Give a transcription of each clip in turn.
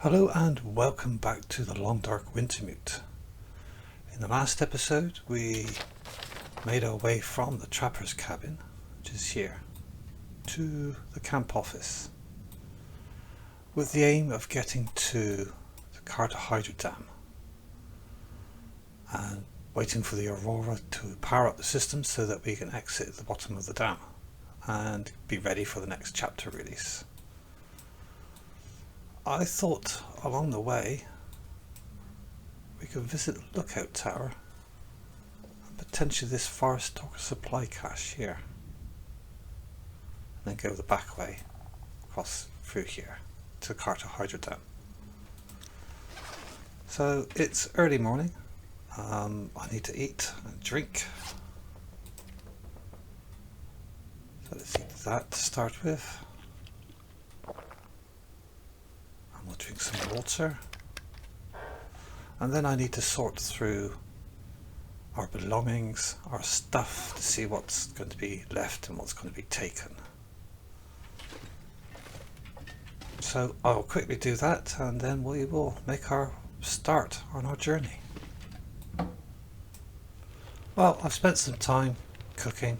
Hello and welcome back to the Long Dark Wintermute. In the last episode we made our way from the trapper's cabin, which is here, to the camp office with the aim of getting to the Carter Hydro Dam and waiting for the Aurora to power up the system so that we can exit the bottom of the dam and be ready for the next chapter release. I thought along the way we could visit the lookout tower and potentially this forest talker supply cache here, and then go the back way across through here to Carter Hydro Dam. So it's early morning. I need to eat and drink. So let's eat that to start with. We'll drink some water, and then I need to sort through our belongings, our stuff, to see what's going to be left and what's going to be taken. So I'll quickly do that and then we will make our start on our journey. Well, I've spent some time cooking,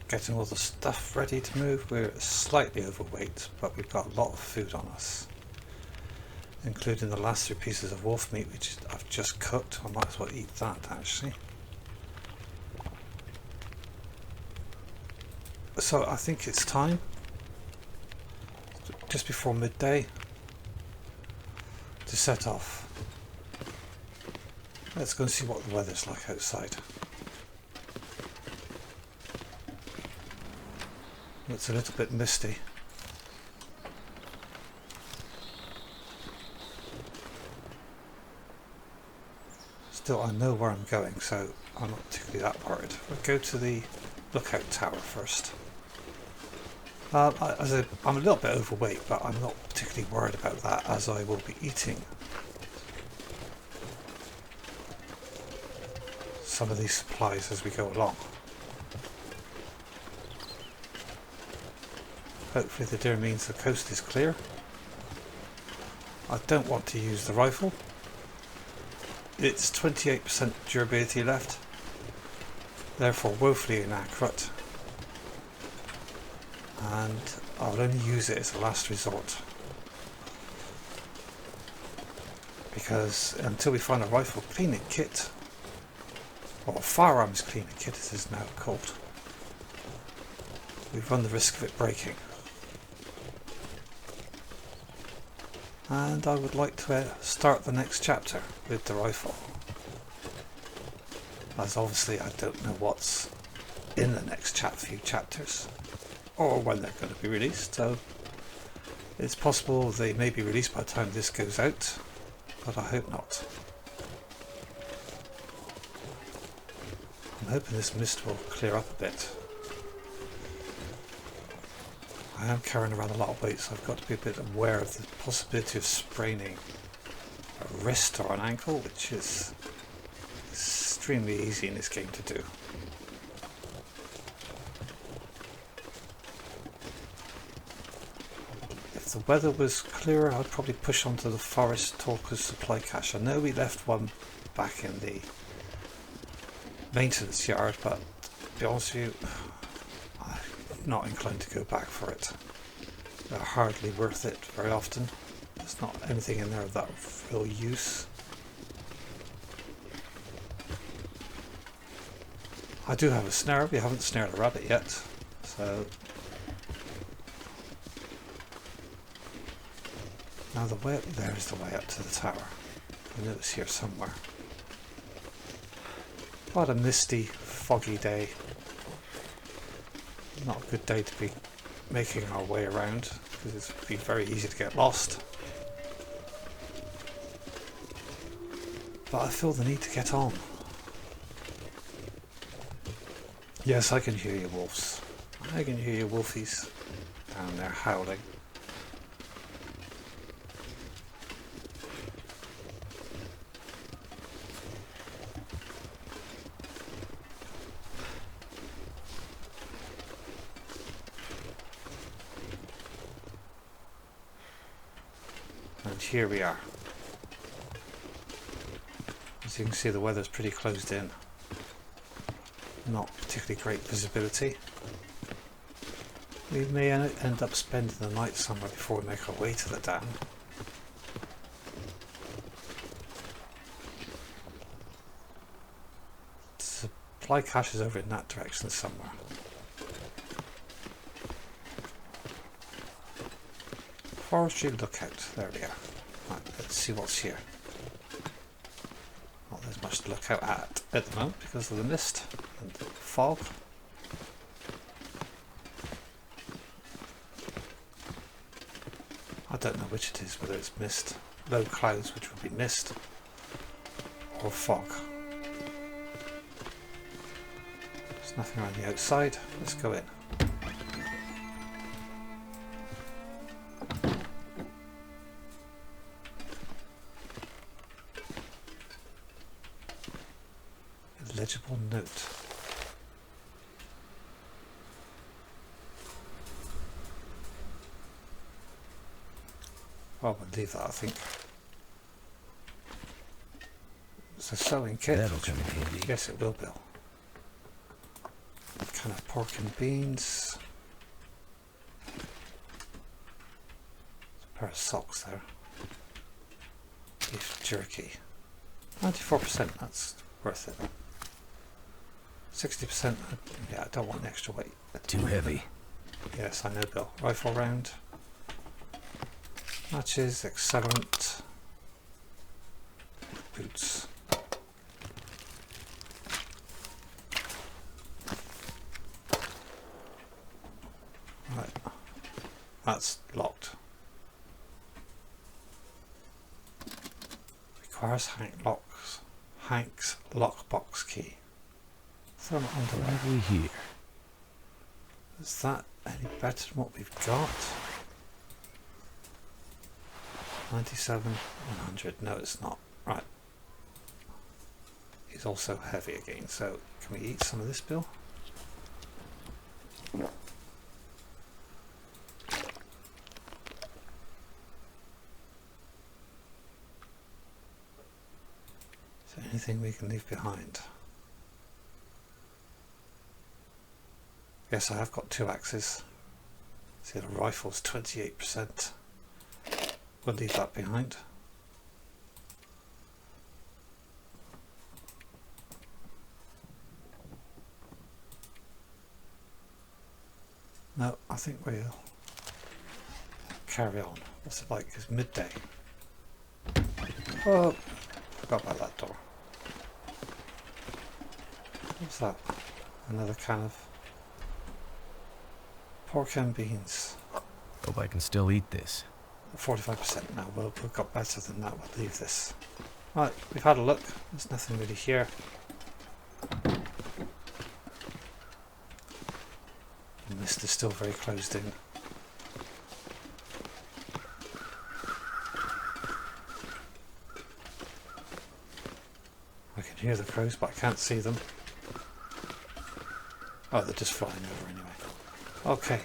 getting all the stuff ready to move. We're slightly overweight, but we've got a lot of food on us, including the last 3 pieces of wolf meat which I've just cooked. I might as well eat that actually. So I think it's time, just before midday, to set off. Let's go and see what the weather's like outside. It's a little bit misty. Still, I know where I'm going, so I'm not particularly that worried. We'll go to the lookout tower first. I'm a little bit overweight, but I'm not particularly worried about that, as I will be eating some of these supplies as we go along. Hopefully the dear means the coast is clear. I don't want to use the rifle. It's 28% durability left, therefore woefully inaccurate, and I'll only use it as a last resort, because until we find a rifle cleaning kit, or a firearms cleaning kit as it is now called, we run the risk of it breaking. And I would like to start the next chapter with the rifle, as obviously I don't know what's in the next few chapters or when they're going to be released, so it's possible they may be released by the time this goes out, but I hope not. I'm hoping this mist will clear up a bit. I am carrying around a lot of weight, so I've got to be a bit aware of the possibility of spraining a wrist or an ankle, which is extremely easy in this game to do. If the weather was clearer, I'd probably push onto the forest talker's supply cache. I know we left one back in the maintenance yard, but to be honest with you, not inclined to go back for it. They're hardly worth it very often. There's not anything in there of that real use. I do have a snare. We haven't snared a rabbit yet, so now the way up there is the way up to the tower. I know it's here somewhere. Quite a misty, foggy day. Not a good day to be making our way around, because it would be very easy to get lost. But I feel the need to get on. Yes, I can hear you, wolves. I can hear you, wolfies down there howling. And here we are. As you can see, the weather's pretty closed in. Not particularly great visibility. We may end up spending the night somewhere before we make our way to the dam. Supply cache is over in that direction somewhere. Forestry lookout. There we are. Right, let's see what's here. Not there's much to look out at the moment because of the mist and the fog. I don't know which it is, whether it's mist, low clouds, which would be mist, or fog. There's nothing around the outside. Let's go in. Legible note. Well, we'll leave that, I think. It's a sewing kit. That'll come in handy. Yes, it will, Bill. A can of pork and beans. A pair of socks there. Beef jerky. 94%, that's worth it. 60%, yeah, I don't want an extra weight. Too heavy. Yes, I know, Bill. Rifle round. Matches, accelerant. Boots. Right. That's locked. Requires Hank's lockbox key. Thermal underwear. What have we here? Is that any better than what we've got? 97, 100. No, it's not. Right. He's also heavy again, so can we eat some of this, Bill? Is there anything we can leave behind? Yes, I have got 2 axes. See, the rifle's 28%. We'll leave that behind. No, I think we'll carry on. What's it like? It's midday. Oh, forgot about that door. What's that? Another can of pork and beans. Hope I can still eat this. 45% now. We've got better than that. We'll leave this. Right, we've had a look. There's nothing really here. The mist is still very closed in. I can hear the crows, but I can't see them. Oh, they're just flying over anyway. Okay.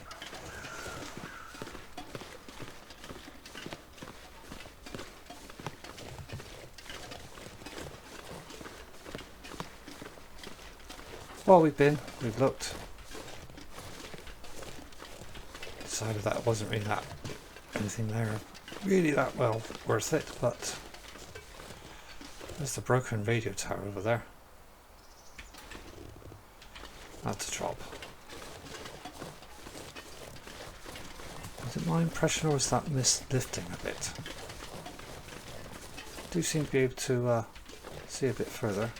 Well, we've looked. Decided that wasn't really anything there really that well worth it, but there's the broken radio tower over there. That's a drop. Is it my impression, or is that mist lifting a bit? I do seem to be able to see a bit further.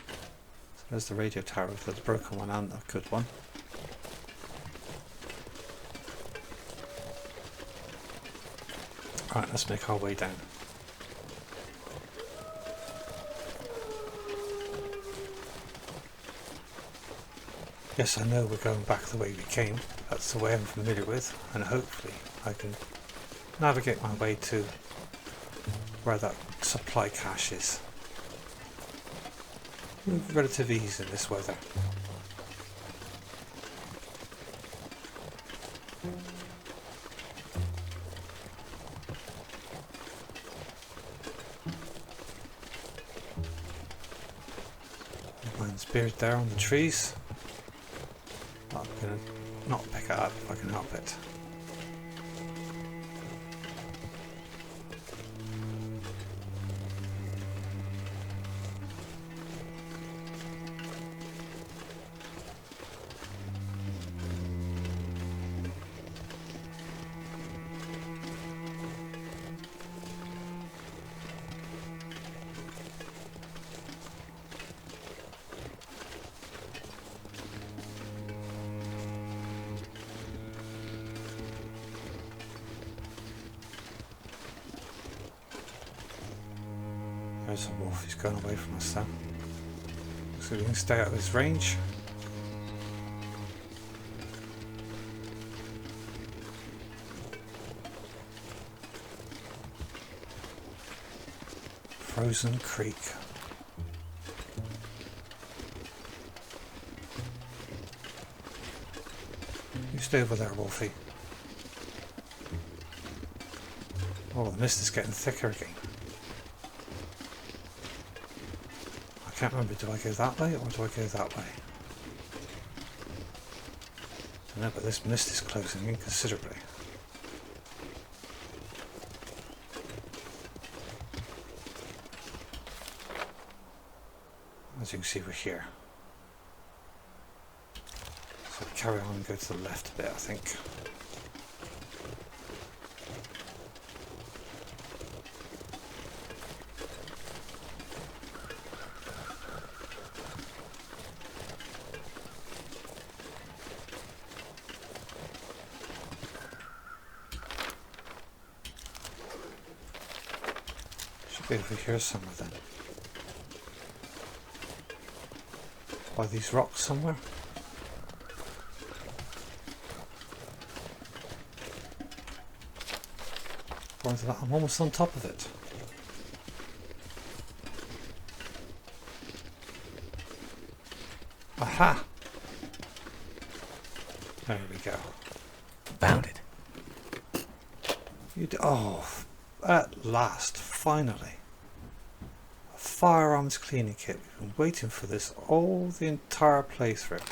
So there's the radio tower for the broken one and the good one. Alright, let's make our way down. Yes, I know we're going back the way we came. That's the way I'm familiar with, and hopefully I can navigate my way to where that supply cache is with relative ease in this weather. beard there on the trees. I'm gonna not pick it up if I can help it. There's a wolf, he's going away from us then. So we can stay out of his range. Frozen Creek. You stay over there, Wolfie. Oh, the mist is getting thicker again. I can't remember, do I go that way or do I go that way? I don't know, but this mist is closing in considerably. As you can see, we're here. So carry on and go to the left a bit, I think. Over here somewhere then. By these rocks somewhere. According to that, I'm almost on top of it. Aha! There we go. Found it. Oh, at last, finally. Firearms cleaning kit. We've been waiting for this all the entire playthrough.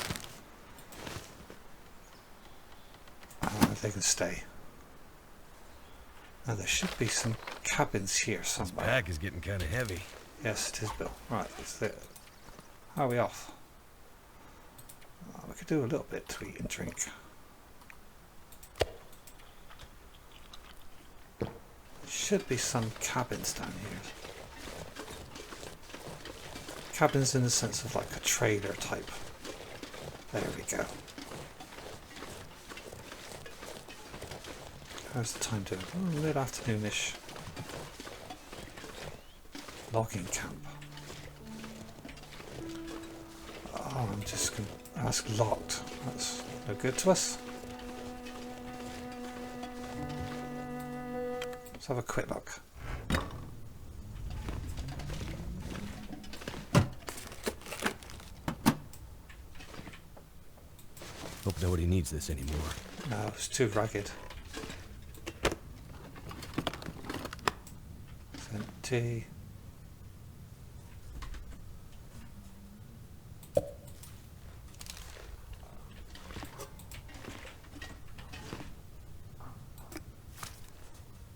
They can stay. Now there should be some cabins here somewhere. This pack is getting kind of heavy. Yes, it is, Bill. Right, it's it. How are we off? Oh, we could do a little bit to eat and drink. Should be some cabins down here. Cabins in the sense of like a trailer type. There we go. How's the time doing? Oh, mid-afternoonish. Logging camp. Oh, I'm just going to ask locked. That's no good to us. Let's have a quick look. Hope nobody needs this anymore. No, it's too ragged. It's empty.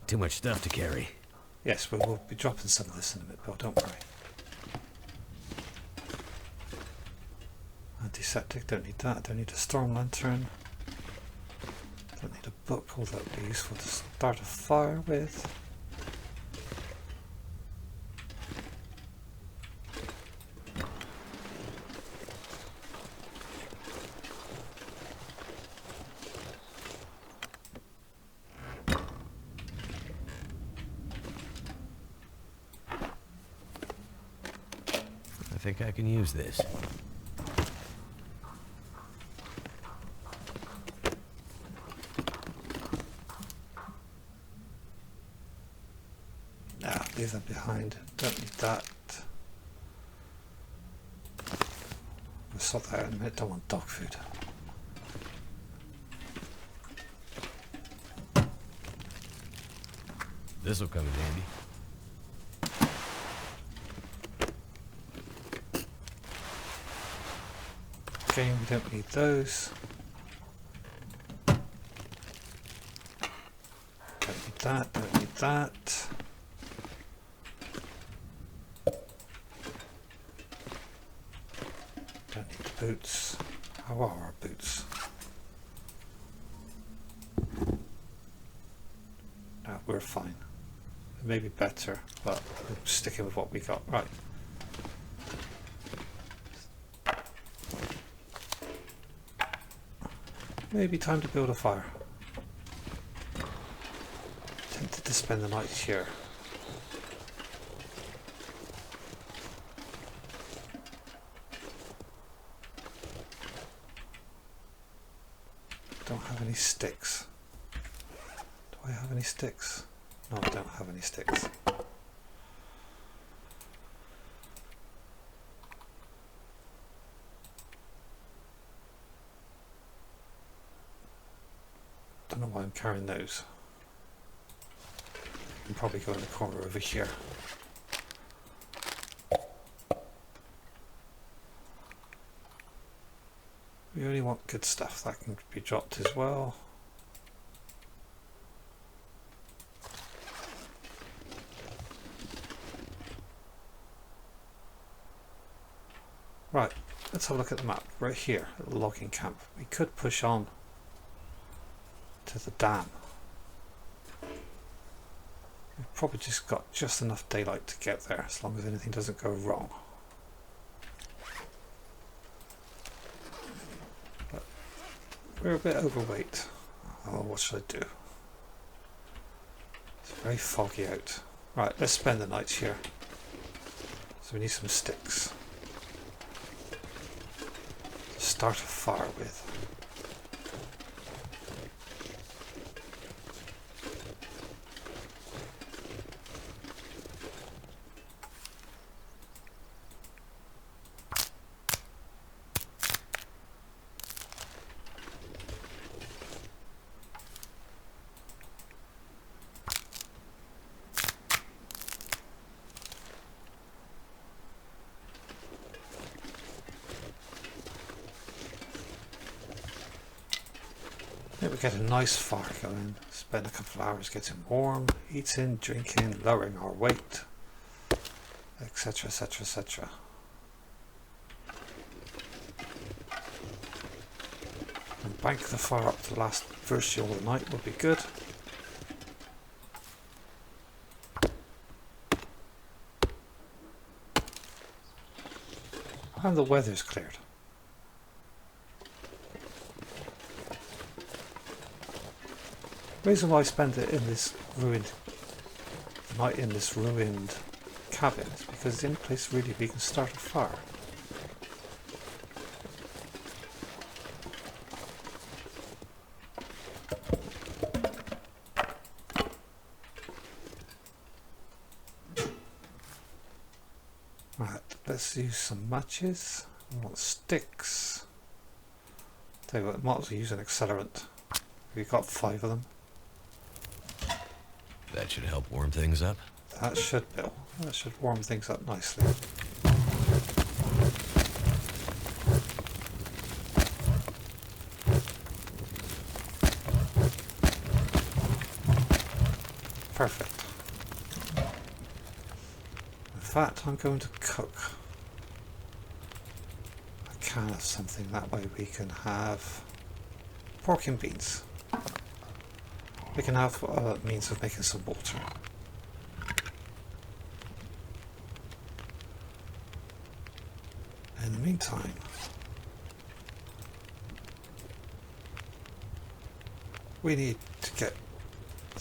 Too much stuff to carry. Yes, we will be dropping some of this in a bit, Bill, don't worry. Antiseptic, don't need that. Don't need a storm lantern. Don't need a book, although that would be useful to start a fire with. I think I can use this. Leave that behind. Don't need that. We'll sort that out in a minute. Don't want dog food. This'll come in handy. game, we don't need those. Don't need that, don't need that. Don't need the boots. How are our boots? No, we're fine. Maybe better, but we're sticking with what we got. Right. Maybe time to build a fire. Tempted to spend the night here. Don't have any sticks. Do I have any sticks? No, I don't have any sticks. Don't know why I'm carrying those. I can probably go in the corner over here. We only want good stuff. That can be dropped as well. Right, let's have a look at the map. Right here at the logging camp. We could push on to the dam. We've probably just got just enough daylight to get there, as long as anything doesn't go wrong. But we're a bit overweight. Oh, what should I do? It's very foggy out. Right, let's spend the night here. So we need some sticks to start a fire with. We get a nice fire going, spend a couple of hours getting warm, eating, drinking, lowering our weight, etc, etc, etc. And bank the fire up to last virtually all the night would be good. And the weather's cleared. The reason why I spend it in this ruined night in this ruined cabin is because it's the only place really we can start a fire. Right, let's use some matches. I want sticks. Tell you what, I might as well use an accelerant. We've got 5 of them. That should help warm things up. That should, Bill. That should warm things up nicely. Perfect. In fact, I'm going to cook a can of something. That way we can have pork and beans. We can have means of making some water. In the meantime, we need to get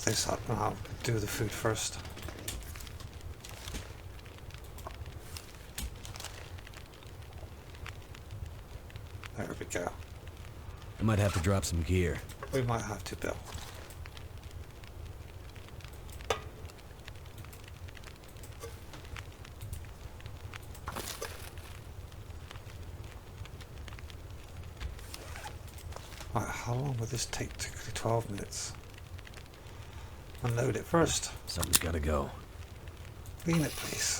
this up, and I'll do the food first. There we go. I might have to drop some gear. We might have to, Bill. Right, how long will this take? Typically 12 minutes. Unload it first. Something's gotta go. Clean it, please.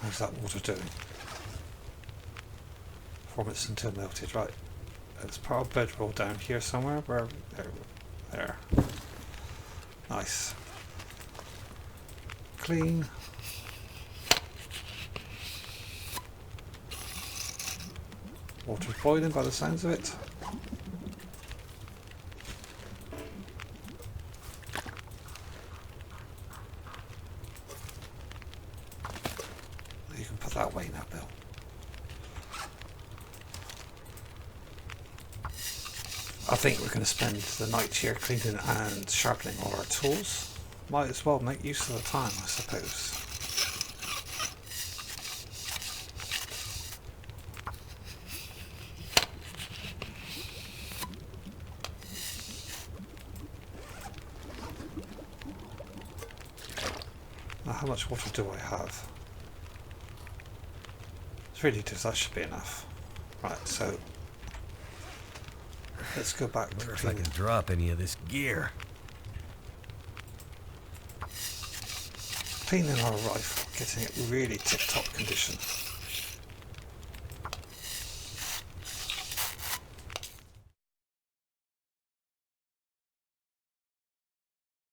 How's that water doing? 4 minutes until melted, right. It's part of bedroll down here somewhere. Where? There. Nice. Clean. Water's boiling by the sounds of it. You can put that away now, Bill. I think we're going to spend the night here cleaning and sharpening all our tools. Might as well make use of the time, I suppose. Now, how much water do I have? 3 litres, that should be enough. Right, so let's go back to wonder if I can drop any of this gear. cleaning our rifle, getting it really tip-top condition.